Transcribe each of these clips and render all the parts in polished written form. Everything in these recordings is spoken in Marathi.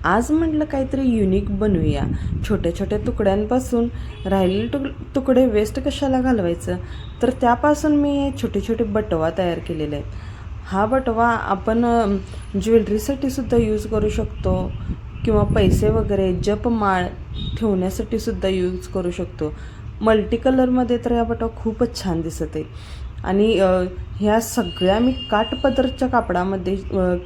आज म्हटलं काहीतरी युनिक बनवूया. छोट्या छोट्या तुकड्यांपासून राहिलेले तुकडे वेस्ट कशाला घालवायचं, तर त्यापासून मी छोटे छोटे बटवा तयार केलेले आहेत. हा बटवा आपण ज्वेलरीसाठी सुद्धा यूज करू शकतो किंवा पैसे वगैरे जपमाळ ठेवण्यासाठी सुद्धा यूज करू शकतो. मल्टी कलरमध्ये तर हा बटवा खूपच छान दिसत आहे. आणि ह्या सगळ्या मी काठपदरच्या कापडामध्ये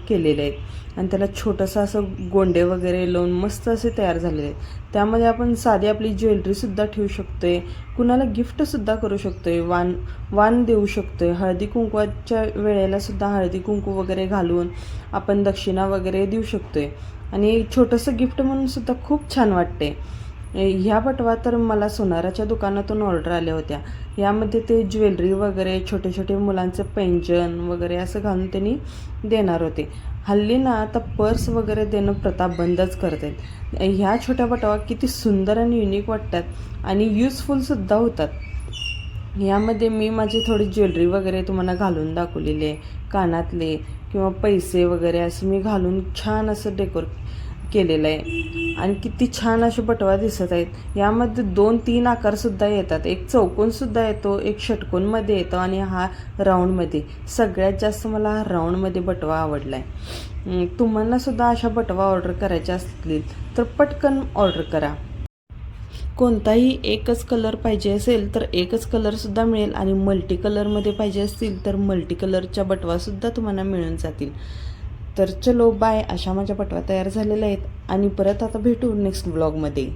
केलेल्या आहेत आणि त्याला छोटंसं असं गोंडे वगैरे लावून मस्त असे तयार झालेले आहेत. त्यामध्ये आपण साधी आपली ज्वेलरीसुद्धा ठेवू शकतो आहे, कुणाला गिफ्टसुद्धा करू शकतो आहे, वाण देऊ शकतो आहे. हळदी कुंकवाच्या वेळेलासुद्धा हळदी कुंकू वगैरे घालून आपण दक्षिणा वगैरे देऊ शकतो आहे आणि छोटंसं गिफ्ट म्हणूनसुद्धा खूप छान वाटते. ह्या बटवा तर मला सोनाराच्या दुकानातून ऑर्डर आल्या होत्या. यामध्ये ते ज्वेलरी वगैरे छोटे छोटे मुलांचं पैंजण वगैरे असं घालून त्यांनी देणार होते. हल्ली ना आता पर्स वगैरे देणं प्रथा बंदच करतात. ह्या छोट्या बटवा किती सुंदर आणि युनिक वाटतात आणि यूजफुलसुद्धा होतात. यामध्ये मी माझी थोडी ज्वेलरी वगैरे तुम्हाला घालून दाखवलेली आहे. कानातले किंवा पैसे वगैरे असं मी घालून छान असं डेकोर केलेलं आहे आणि किती छान असे बटवा दिसत आहेत. यामध्ये 2-3 आकारसुद्धा येतात. एक चौकोनसुद्धा येतो, एक षटकोनमध्ये येतो आणि हा राऊंडमध्ये. सगळ्यात जास्त मला हा राऊंडमध्ये बटवा आवडला आहे. तुम्हालासुद्धा अशा बटवा ऑर्डर करायच्या असतील तर पटकन ऑर्डर करा. कोणताही एकच कलर पाहिजे असेल तर एकच कलरसुद्धा मिळेल आणि मल्टी कलरमध्ये पाहिजे असतील तर मल्टी कलरच्या बटवासुद्धा तुम्हाला मिळून जातील. तर चलो बाय. अशा माझ्या बटवा तयार झालेल्या आहेत आणि परत आता भेटू नेक्स्ट ब्लॉगमध्ये.